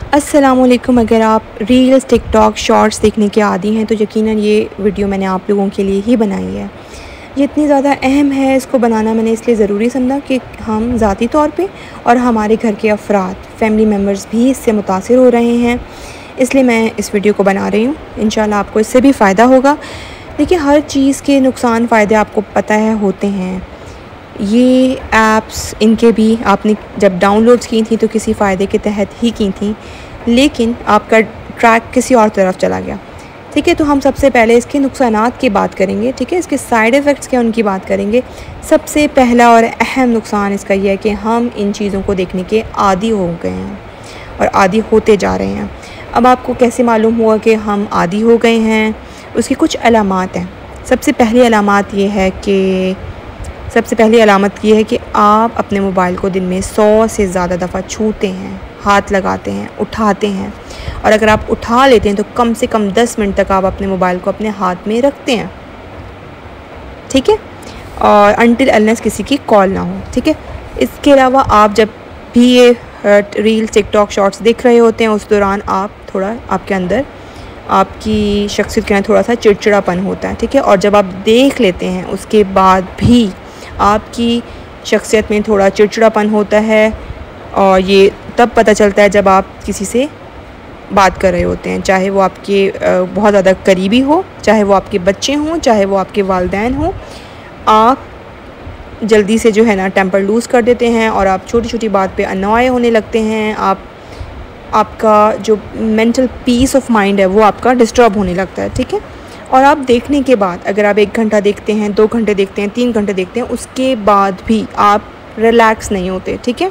अस्सलामुअलैकुम। अगर आप रील्स, टिकटॉक, शॉर्ट्स देखने के आदी हैं तो यकीनन ये वीडियो मैंने आप लोगों के लिए ही बनाई है। ये इतनी ज़्यादा अहम है, इसको बनाना मैंने इसलिए ज़रूरी समझा कि हम ज़ाती तौर पे और हमारे घर के अफराद, फैमिली मेम्बर्स भी इससे मुतासिर हो रहे हैं, इसलिए मैं इस वीडियो को बना रही हूँ। इंशाल्लाह आपको इससे भी फ़ायदा होगा। देखिए, हर चीज़ के नुकसान फ़ायदे आपको पता है होते हैं। ये ऐप्स इनके भी आपने जब डाउनलोड्स की थी तो किसी फ़ायदे के तहत ही की थी, लेकिन आपका ट्रैक किसी और तरफ चला गया। ठीक है, तो हम सबसे पहले इसके नुकसानात की बात करेंगे। ठीक है, इसके साइड इफ़ेक्ट्स क्या उनकी बात करेंगे। सबसे पहला और अहम नुकसान इसका ये है कि हम इन चीज़ों को देखने के आदी हो गए हैं और आदी होते जा रहे हैं। अब आपको कैसे मालूम हुआ कि हम आदी हो गए हैं? उसकी कुछ अलामात हैं। सबसे पहली अलामत ये है कि आप अपने मोबाइल को दिन में 100 से ज़्यादा दफ़ा छूते हैं, हाथ लगाते हैं, उठाते हैं, और अगर आप उठा लेते हैं तो कम से कम 10 मिनट तक आप अपने मोबाइल को अपने हाथ में रखते हैं। ठीक है, और अनटिल अनलेस किसी की कॉल ना हो। ठीक है, इसके अलावा आप जब भी ये रील्स, टिकटॉक, शॉर्ट्स देख रहे होते हैं उस दौरान आपके अंदर आपकी शख्सियत के अंदर थोड़ा सा चिड़चिड़ापन होता है। ठीक है, और जब आप देख लेते हैं उसके बाद भी आपकी शख्सियत में थोड़ा चिड़चिड़ापन होता है, और ये तब पता चलता है जब आप किसी से बात कर रहे होते हैं, चाहे वो आपके बहुत ज़्यादा करीबी हो, चाहे वो आपके बच्चे हों, चाहे वो आपके वालिदैन हों। आप जल्दी से जो है ना टेम्पर लूज़ कर देते हैं और आप छोटी छोटी बात पे अनॉय होने लगते हैं। आपका जो मेंटल पीस ऑफ माइंड है वो आपका डिस्टर्ब होने लगता है। ठीक है, और आप देखने के बाद अगर आप 1 घंटा देखते हैं, 2 घंटे देखते हैं, 3 घंटे देखते हैं, उसके बाद भी आप रिलैक्स नहीं होते। ठीक है,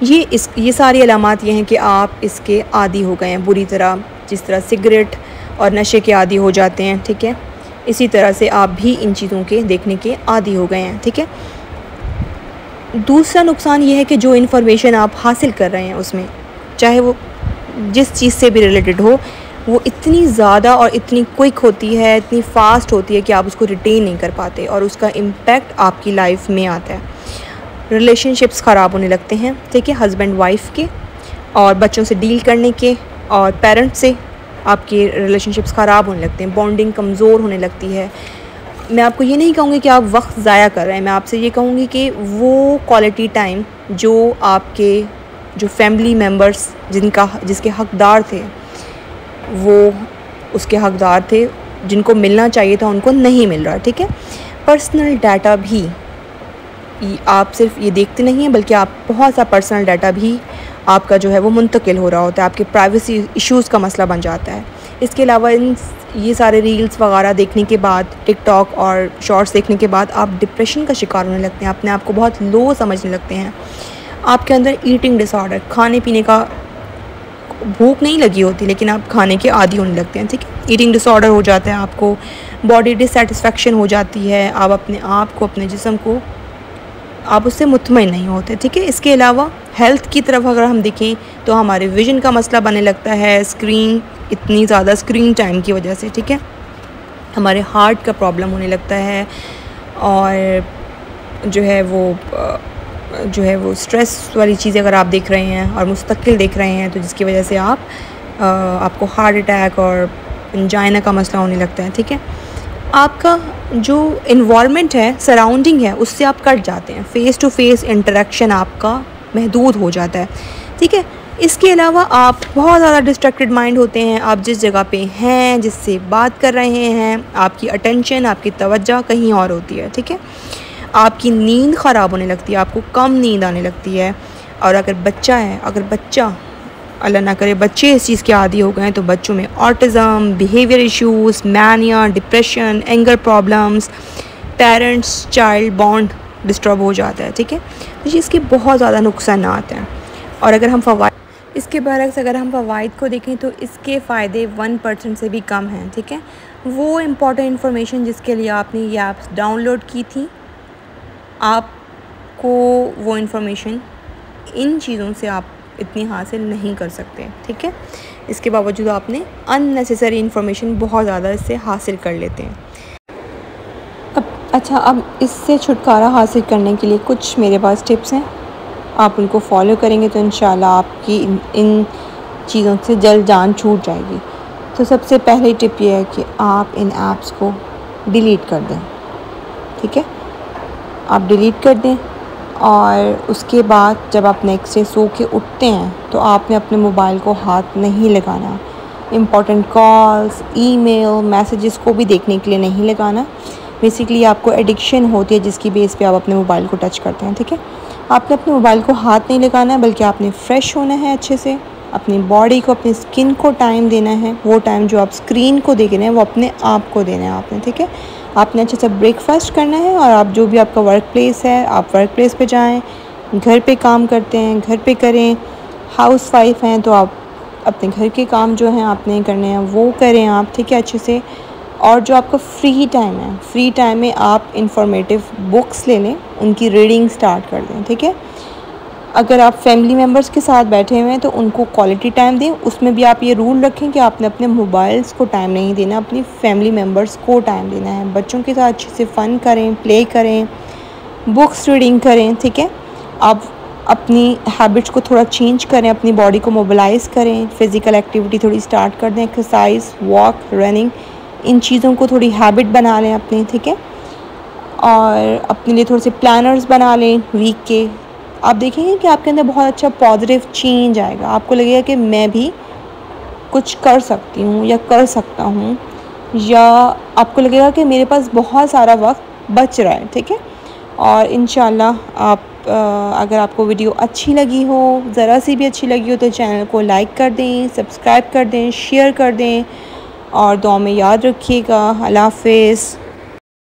ये सारी अलामात ये हैं कि आप इसके आदी हो गए हैं बुरी तरह। जिस तरह सिगरेट और नशे के आदी हो जाते हैं, ठीक है, इसी तरह से आप भी इन चीज़ों के देखने के आदी हो गए हैं। ठीक है, दूसरा नुकसान ये है कि जो इन्फॉर्मेशन आप हासिल कर रहे हैं उसमें, चाहे वो जिस चीज़ से भी रिलेटेड हो, वो इतनी ज़्यादा और इतनी क्विक होती है, इतनी फ़ास्ट होती है कि आप उसको रिटेन नहीं कर पाते, और उसका इम्पेक्ट आपकी लाइफ में आता है। रिलेशनशिप्स ख़राब होने लगते हैं। ठीक है, हस्बैंड वाइफ के, और बच्चों से डील करने के, और पेरेंट्स से आपके रिलेशनशिप्स ख़राब होने लगते हैं, बॉन्डिंग कमज़ोर होने लगती है। मैं आपको ये नहीं कहूँगी कि आप वक्त ज़ाया कर रहे हैं, मैं आपसे ये कहूँगी कि वो क्वालिटी टाइम जो फैमिली मेम्बर्स जिसके हक़दार थे, वो उसके हक़दार थे, जिनको मिलना चाहिए था उनको नहीं मिल रहा। ठीक है, पर्सनल डाटा भी आप सिर्फ ये देखते नहीं हैं, बल्कि आप बहुत सा पर्सनल डाटा भी आपका जो है वो मुंतकिल हो रहा होता है, आपके प्राइवेसी इश्यूज़ का मसला बन जाता है। इसके अलावा ये सारे रील्स वगैरह देखने के बाद, टिकटॉक और शॉर्ट्स देखने के बाद आप डिप्रेशन का शिकार होने लगते हैं, अपने आप को बहुत लो समझने लगते हैं। आपके अंदर ईटिंग डिसऑर्डर, खाने पीने का भूख नहीं लगी होती लेकिन आप खाने के आदी होने लगते हैं। ठीक है, ईटिंग डिसऑर्डर हो जाता है, आपको बॉडी डिससेटिस्फेक्शन हो जाती है, आप अपने आप को, अपने जिस्म को, आप उससे मुतमईन नहीं होते। ठीक है, इसके अलावा हेल्थ की तरफ अगर हम देखें तो हमारे विजन का मसला बनने लगता है, इतनी ज़्यादा स्क्रीन टाइम की वजह से। ठीक है, हमारे हार्ट का प्रॉब्लम होने लगता है, और जो है वो स्ट्रेस वाली चीज़ें अगर आप देख रहे हैं और मुस्तकिल देख रहे हैं तो जिसकी वजह से आपको हार्ट अटैक और एंजाइना का मसला होने लगता है। ठीक है, आपका जो इन्वायरमेंट है, सराउंडिंग है, उससे आप कट जाते हैं, फ़ेस टू फेस इंटरेक्शन आपका महदूद हो जाता है। ठीक है, इसके अलावा आप बहुत ज़्यादा डिस्ट्रैक्टेड माइंड होते हैं। आप जिस जगह पे हैं, जिससे बात कर रहे हैं, आपकी अटेंशन, आपकी तवज्जो कहीं और होती है। ठीक है, आपकी नींद ख़राब होने लगती है, आपको कम नींद आने लगती है, और अगर बच्चा अल्लाह ना करे बच्चे इस चीज़ के आदी हो गए हैं तो बच्चों में autism, behaviour issues, mania, depression, anger problems, parents child bond disturb हो जाता है। ठीक है, तो इसके बहुत ज़्यादा नुकसानात हैं, और अगर हम फ़वाइद को देखें तो इसके फ़ायदे 1% से भी कम हैं। ठीक है, वो इम्पॉर्टेंट इन्फॉर्मेशन जिसके लिए आपने ये ऐप्स डाउनलोड की थी, आपको वो इन्फॉर्मेशन इन चीज़ों से आप इतनी हासिल नहीं कर सकते। ठीक है, इसके बावजूद आपने अननेसेसरी इन्फॉर्मेशन बहुत ज़्यादा इससे हासिल कर लेते हैं। अब इससे छुटकारा हासिल करने के लिए कुछ मेरे पास टिप्स हैं। आप उनको फॉलो करेंगे तो इंशाल्लाह आपकी इन चीज़ों से जल्द जान छूट जाएगी। तो सबसे पहली टिप ये है कि आप इन ऐप्स को डिलीट कर दें, ठीक है। आप डिलीट कर दें और उसके बाद जब आप नेक्स्ट डे सो के उठते हैं तो आपने अपने मोबाइल को हाथ नहीं लगाना। इम्पॉर्टेंट कॉल्स, ईमेल, मैसेजेस को भी देखने के लिए नहीं लगाना। बेसिकली आपको एडिक्शन होती है जिसकी बेस पे आप अपने मोबाइल को टच करते हैं, ठीक है। आपने अपने मोबाइल को हाथ नहीं लगाना है, बल्कि आपने फ़्रेश होना है अच्छे से, अपनी बॉडी को, अपनी स्किन को टाइम देना है। वो टाइम जो आप स्क्रीन को दे रहे हैं वो अपने आप को देना है आपने, ठीक है। आपने अच्छे से ब्रेकफास्ट करना है और आप जो भी आपका वर्क प्लेस है आप वर्क प्लेस पे जाएं। घर पे काम करते हैं घर पे करें, हाउस वाइफ हैं तो आप अपने घर के काम जो हैं आपने करने हैं वो करें आप, ठीक है, अच्छे से। और जो आपका फ्री टाइम है, फ्री टाइम में आप इंफॉर्मेटिव बुक्स ले लें, उनकी रीडिंग स्टार्ट कर दें, ठीक है। अगर आप फैमिली मेम्बर्स के साथ बैठे हुए हैं तो उनको क्वालिटी टाइम दें। उसमें भी आप ये रूल रखें कि आपने अपने मोबाइल्स को टाइम नहीं देना, अपनी फैमिली मेम्बर्स को टाइम देना है। बच्चों के साथ अच्छे से फ़न करें, प्ले करें, बुक्स रीडिंग करें, ठीक है। आप अपनी हैबिट्स को थोड़ा चेंज करें, अपनी बॉडी को मोबिलाइज़ करें, फ़िज़िकल एक्टिविटी थोड़ी स्टार्ट कर दें, एक्सरसाइज, वॉक, रनिंग, इन चीज़ों को थोड़ी हैबिट बना लें अपनी, ठीक है। और अपने लिए थोड़े से प्लानर्स बना लें वीक के। आप देखेंगे कि आपके अंदर बहुत अच्छा पॉजिटिव चेंज आएगा। आपको लगेगा कि मैं भी कुछ कर सकती हूँ या कर सकता हूँ, या आपको लगेगा कि मेरे पास बहुत सारा वक्त बच रहा है, ठीक है। और इंशाल्लाह आप अगर आपको वीडियो अच्छी लगी हो, ज़रा सी भी अच्छी लगी हो, तो चैनल को लाइक कर दें, सब्सक्राइब कर दें, शेयर कर दें और दुआ में याद रखिएगा। अल्लाह हाफ़िज़।